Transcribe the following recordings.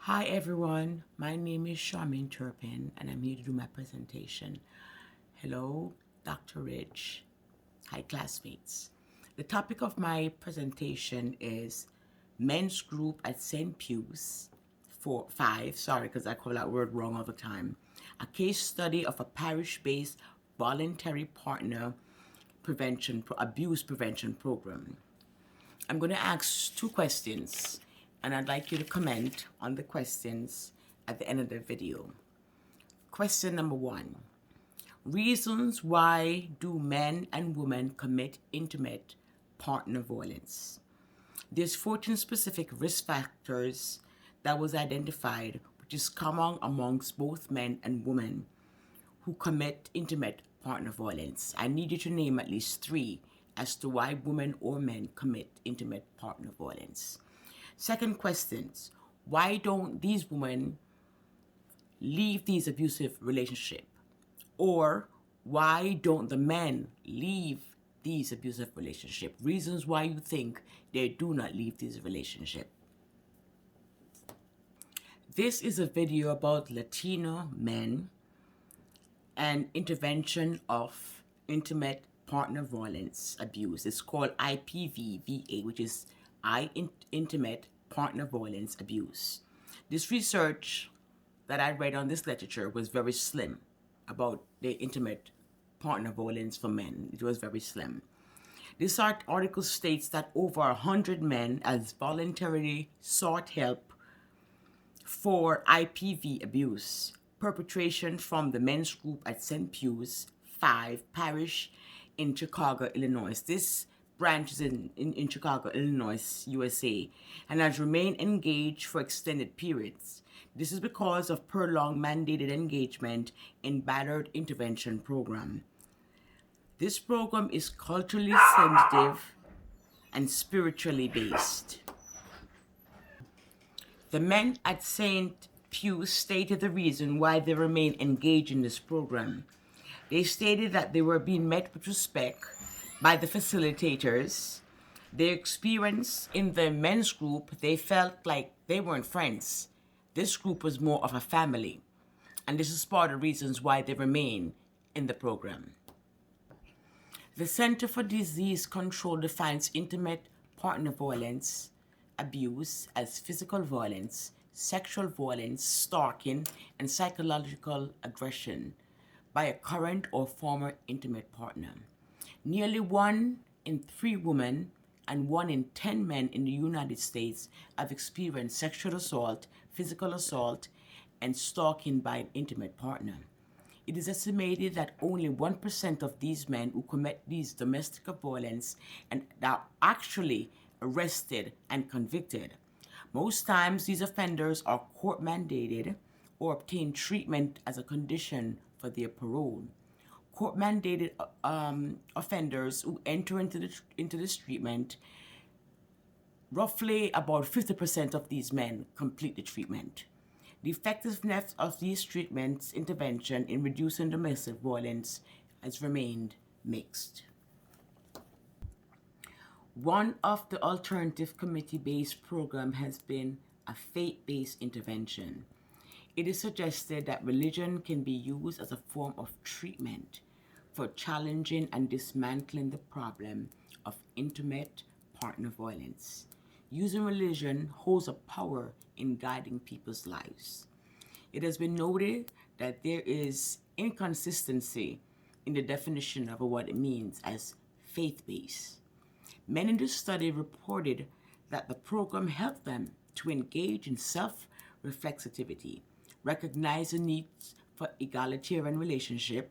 Hi everyone, my name is Charmaine Turpin and I'm here to do my presentation. Hello, Dr. Rich. Hi classmates. The topic of my presentation is men's group at St. Pius 5, sorry because I call that word wrong all the time. A case study of a parish-based voluntary partner abuse prevention program. I'm going to ask two questions, and I'd like you to comment on the questions at the end of the video. Question number 1. Reasons why do men and women commit intimate partner violence? There's 14 specific risk factors that was identified, which is common amongst both men and women who commit intimate partner violence. I need you to name at least 3 as to why women or men commit intimate partner violence. Second question, why don't these women leave these abusive relationships? Or why don't the men leave these abusive relationships? Reasons why you think they do not leave these relationships. This is a video about Latino men and intervention of intimate partner violence abuse. It's called IPVVA, which is intimate partner violence abuse. This research that I read on this literature was very slim about the intimate partner violence for men. It was very slim. This article states that over 100 men has voluntarily sought help for IPV abuse perpetration from the men's group at St. Pius 5 Parish in Chicago, Illinois. This branch is in Chicago, Illinois, USA, and has remained engaged for extended periods. This is because of prolonged mandated engagement in battered intervention program. This program is culturally sensitive and spiritually based. The men at St. Pius stated the reason why they remain engaged in this program. They stated that they were being met with respect by the facilitators. Their experience in the men's group, they felt like they weren't friends. This group was more of a family. And this is part of the reasons why they remain in the program. The Center for Disease Control defines intimate partner violence abuse as physical violence, sexual violence, stalking, and psychological aggression by a current or former intimate partner. Nearly 1 in 3 women and 1 in 10 men in the United States have experienced sexual assault, physical assault, and stalking by an intimate partner. It is estimated that only 1% of these men who commit these domestic violence and are actually arrested and convicted. Most times, these offenders are court mandated or obtain treatment as a condition for their parole. Court mandated offenders who enter into this treatment, roughly about 50% of these men complete the treatment. The effectiveness of these treatments intervention in reducing domestic violence has remained mixed. One of the alternative committee-based program has been a faith-based intervention. It is suggested that religion can be used as a form of treatment for challenging and dismantling the problem of intimate partner violence. Using religion holds a power in guiding people's lives. It has been noted that there is inconsistency in the definition of what it means as faith-based. Men in this study reported that the program helped them to engage in self-reflexivity, recognize the needs for egalitarian relationship,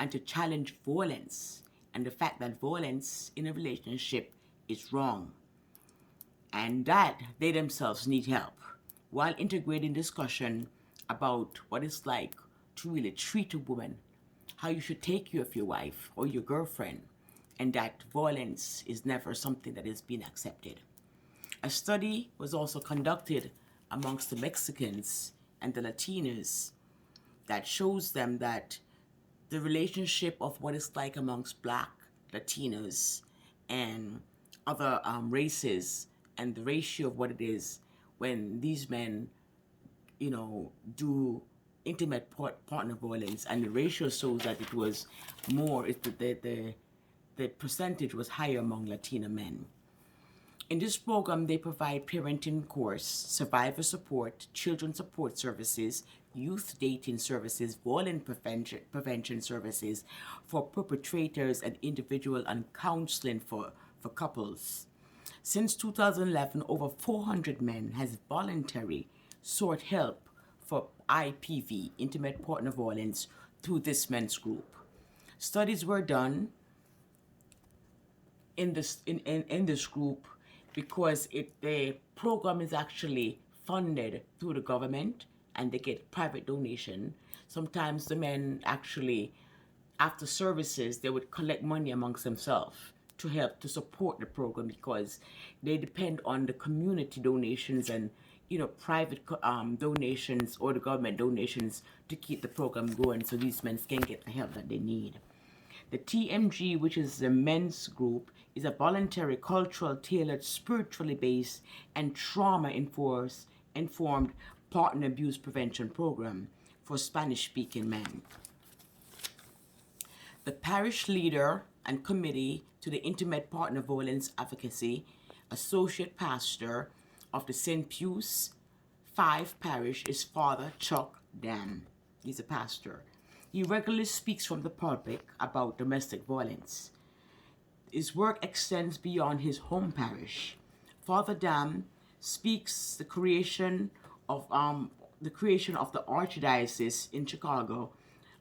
and to challenge violence and the fact that violence in a relationship is wrong, and that they themselves need help, while integrating discussion about what it's like to really treat a woman, how you should take care of your wife or your girlfriend, and that violence is never something that is being accepted. A study was also conducted amongst the Mexicans and the Latinos that shows them that the relationship of what it's like amongst Black, Latinos, and other races, and the ratio of what it is when these men do intimate partner violence, and the ratio shows that it was more. The percentage was higher among Latina men. In this program, they provide parenting course, survivor support, children support services, youth dating services, violence prevention services for perpetrators and individual, and counseling for couples. Since 2011, over 400 men has voluntarily sought help for IPV, intimate partner violence, through this men's group. Studies were done in this group because the program is actually funded through the government and they get private donation. Sometimes the men actually, after services, they would collect money amongst themselves to help to support the program because they depend on the community donations and private donations or the government donations to keep the program going so these men can get the help that they need. The TMG, which is the men's group, is a voluntary, cultural, tailored, spiritually based, and trauma-informed partner abuse prevention program for Spanish-speaking men. The parish leader and committee to the Intimate Partner Violence Advocacy, associate pastor of the St. Pius V parish is Father Chuck Dam. He's a pastor. He regularly speaks from the pulpit about domestic violence. His work extends beyond his home parish. Father Dam speaks the creation of the Archdiocese in Chicago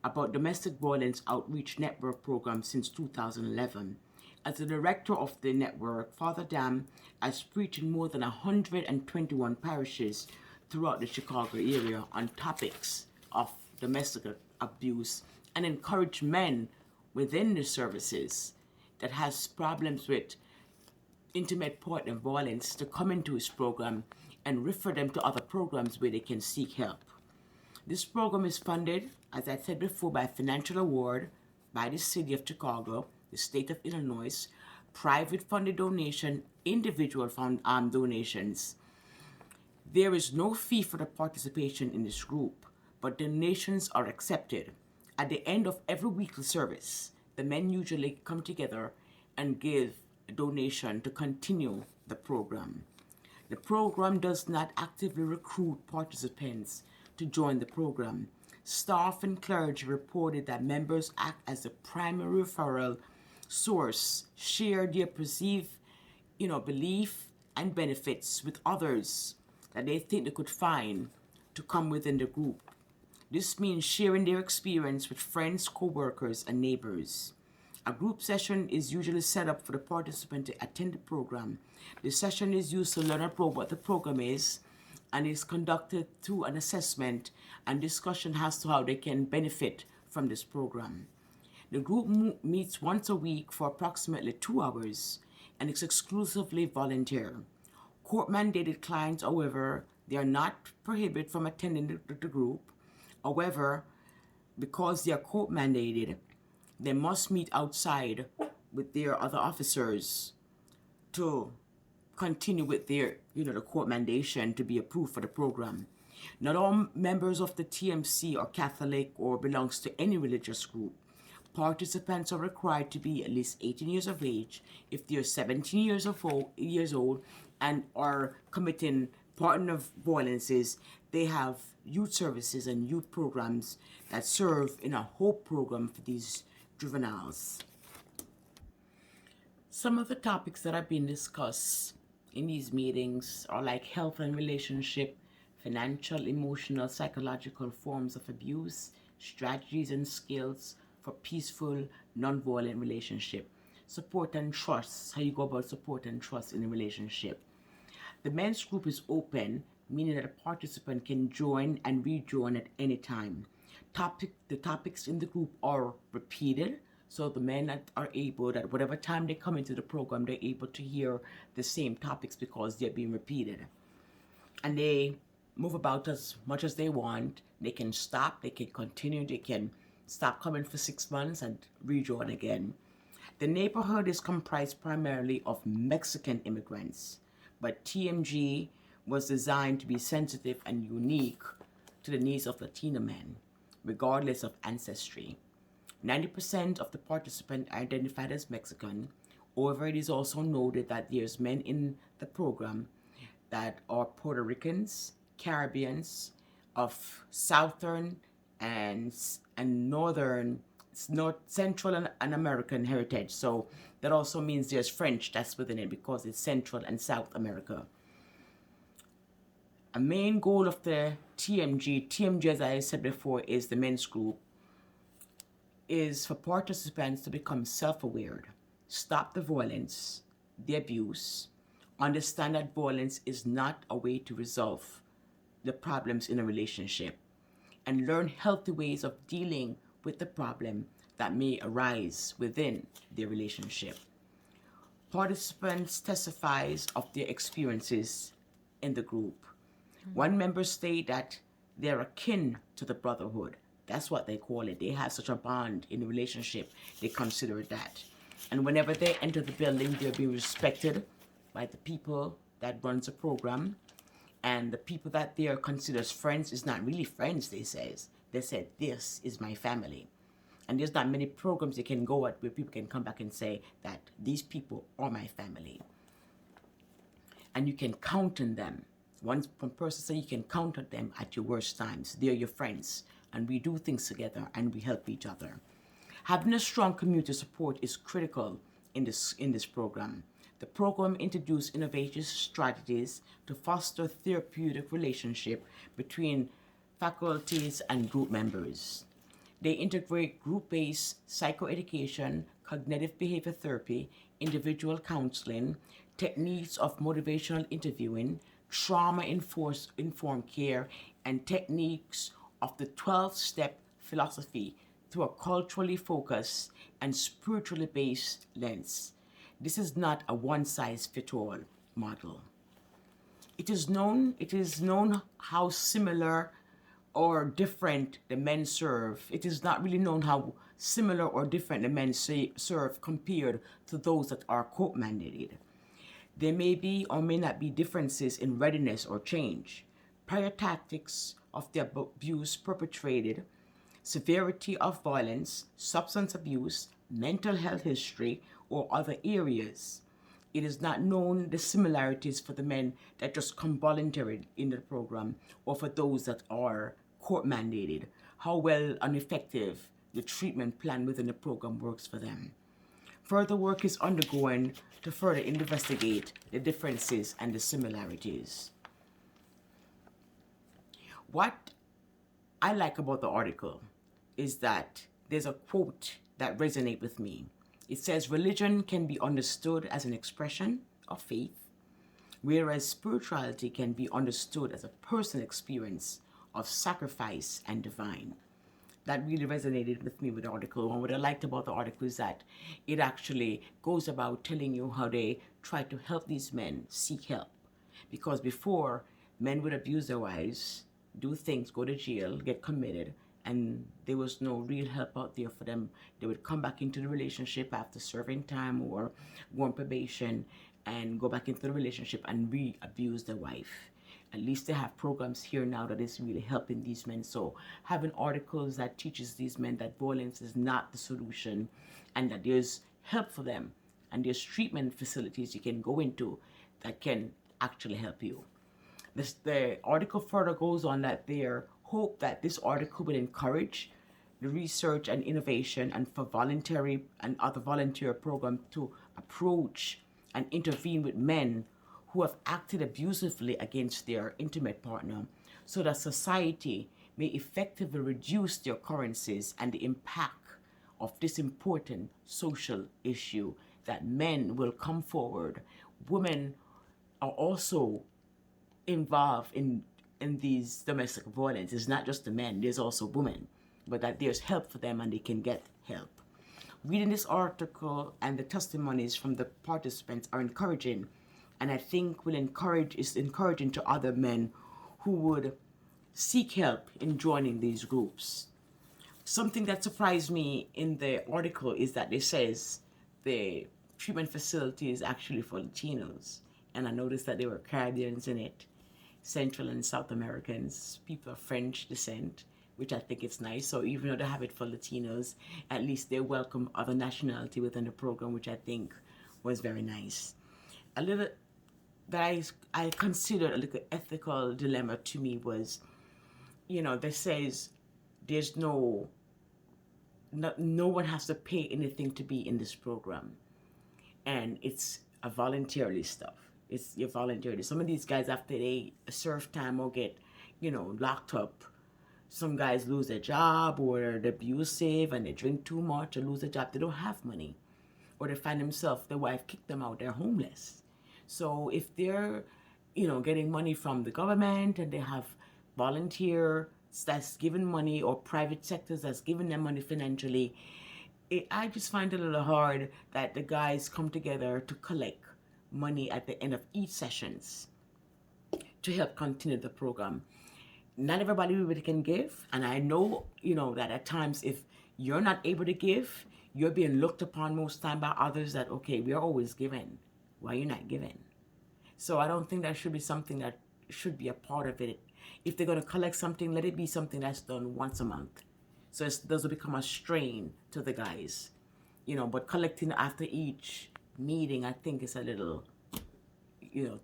about domestic violence outreach network program since 2011. As the director of the network, Father Dam has preached in more than 121 parishes throughout the Chicago area on topics of domestic abuse and encourage men within the services that has problems with intimate partner violence to come into his program and refer them to other programs where they can seek help. This program is funded, as I said before, by financial award by the city of Chicago, the state of Illinois, private funded donation, individual donations. There is no fee for the participation in this group, but donations are accepted. At the end of every weekly service, the men usually come together and give a donation to continue the program. The program does not actively recruit participants to join the program. Staff and clergy reported that members act as the primary referral source, share their perceived, belief and benefits with others that they think they could find to come within the group. This means sharing their experience with friends, co-workers, and neighbors. A group session is usually set up for the participant to attend the program. The session is used to learn about what the program is and is conducted through an assessment and discussion as to how they can benefit from this program. The group meets once a week for approximately 2 hours and is exclusively volunteer. Court-mandated clients, however, they are not prohibited from attending the group. However, because they are court-mandated, they must meet outside with their other officers to continue with their, the court mandation to be approved for the program. Not all members of the TMC are Catholic or belongs to any religious group. Participants are required to be at least 18 years of age. If they are 17 years old and are committing partner violences, they have youth services and youth programs that serve in a HOPE program for these juveniles. Some of the topics that are being discussed in these meetings are like health and relationship, financial, emotional, psychological forms of abuse, strategies and skills for peaceful, non-violent relationship, support and trust, how you go about support and trust in a relationship. The men's group is open, meaning that a participant can join and rejoin at any time. The topics in the group are repeated, so the men are able, that whatever time they come into the program, they're able to hear the same topics because they're being repeated. And they move about as much as they want. They can stop, they can continue, they can stop coming for 6 months and rejoin again. The neighborhood is comprised primarily of Mexican immigrants, but TMG was designed to be sensitive and unique to the needs of Latino men, regardless of ancestry. 90% of the participants identified as Mexican. However, it is also noted that there's men in the program that are Puerto Ricans, Caribbeans, of Southern and Northern, North Central and American heritage. So that also means there's French that's within it because it's Central and South America. A main goal of the TMG, as I said before, is the men's group, is for participants to become self-aware, stop the violence, the abuse, understand that violence is not a way to resolve the problems in a relationship, and learn healthy ways of dealing with the problem that may arise within their relationship. Participants testifies of their experiences in the group. One member state that they're akin to the brotherhood. That's what they call it. They have such a bond in the relationship. They consider it that. And whenever they enter the building, they'll be respected by the people that runs the program. And the people that they are considered friends is not really friends, they says. They said, this is my family. And there's not many programs you can go at where people can come back and say that these people are my family. And you can count on them. One person say you can count on them at your worst times. They're your friends, and we do things together and we help each other. Having a strong community support is critical in this program. The program introduced innovative strategies to foster therapeutic relationship between faculties and group members. They integrate group-based psychoeducation, cognitive behavior therapy, individual counseling, techniques of motivational interviewing, trauma-informed care, and techniques of the 12-step philosophy through a culturally focused and spiritually based lens. This is not a one-size-fits-all model. It is known how similar or different the men serve. It is not really known how similar or different the men serve compared to those that are court-mandated. There may be or may not be differences in readiness or change, prior tactics of the abuse perpetrated, severity of violence, substance abuse, mental health history, or other areas. It is not known the similarities for the men that just come voluntarily in the program or for those that are court-mandated, how well and effective the treatment plan within the program works for them. Further work is undergoing to further investigate the differences and the similarities. What I like about the article is that there's a quote that resonates with me. It says, religion can be understood as an expression of faith, whereas spirituality can be understood as a personal experience of sacrifice and divine. That really resonated with me with the article. And what I liked about the article is that it actually goes about telling you how they try to help these men seek help. Because before, men would abuse their wives, do things, go to jail, get committed, and there was no real help out there for them. They would come back into the relationship after serving time or go on probation and go back into the relationship and re-abuse their wife. At least they have programs here now that is really helping these men. So having articles that teaches these men that violence is not the solution and that there's help for them and there's treatment facilities you can go into that can actually help you. The article further goes on that they hope that this article will encourage the research and innovation and for voluntary and other volunteer programs to approach and intervene with men who have acted abusively against their intimate partner so that society may effectively reduce the occurrences and the impact of this important social issue, that men will come forward. Women are also involved in these domestic violence. It's not just the men, there's also women, but that there's help for them and they can get help. Reading this article and the testimonies from the participants are encouraging, and I think is encouraging to other men who would seek help in joining these groups. Something that surprised me in the article is that it says the treatment facility is actually for Latinos, and I noticed that there were Caribbeans in it. Central and South Americans, people of French descent, which I think is nice. So even though they have it for Latinos, at least they welcome other nationality within the program, which I think was very nice. A little that I considered a little ethical dilemma to me was, that says there's no one has to pay anything to be in this program, and it's a voluntarily stuff. It's your voluntarily. Some of these guys, after they serve time or get, locked up, some guys lose their job or they're abusive and they drink too much or lose their job. They don't have money, or they find themselves, their wife kicked them out. They're homeless. So if they're, getting money from the government and they have volunteer that's giving money, or private sectors that's giving them money financially, I just find it a little hard that the guys come together to collect money at the end of each sessions to help continue the program. Not everybody really can give, and I know, that at times if you're not able to give, you're being looked upon most time by others that, okay, we are always giving. Why are you not giving? So I don't think that should be something that should be a part of it. If they're going to collect something, let it be something that's done once a month. So it doesn't become a strain to the guys. But collecting after each meeting, I think is a little,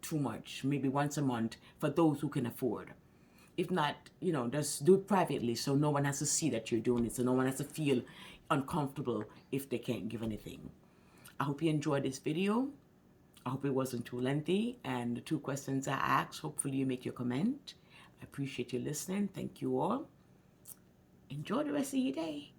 too much. Maybe once a month for those who can afford. If not, just do it privately so no one has to see that you're doing it, so no one has to feel uncomfortable if they can't give anything. I hope you enjoyed this video. I hope it wasn't too lengthy, and the 2 questions I asked, hopefully you make your comment. I appreciate you listening. Thank you all. Enjoy the rest of your day.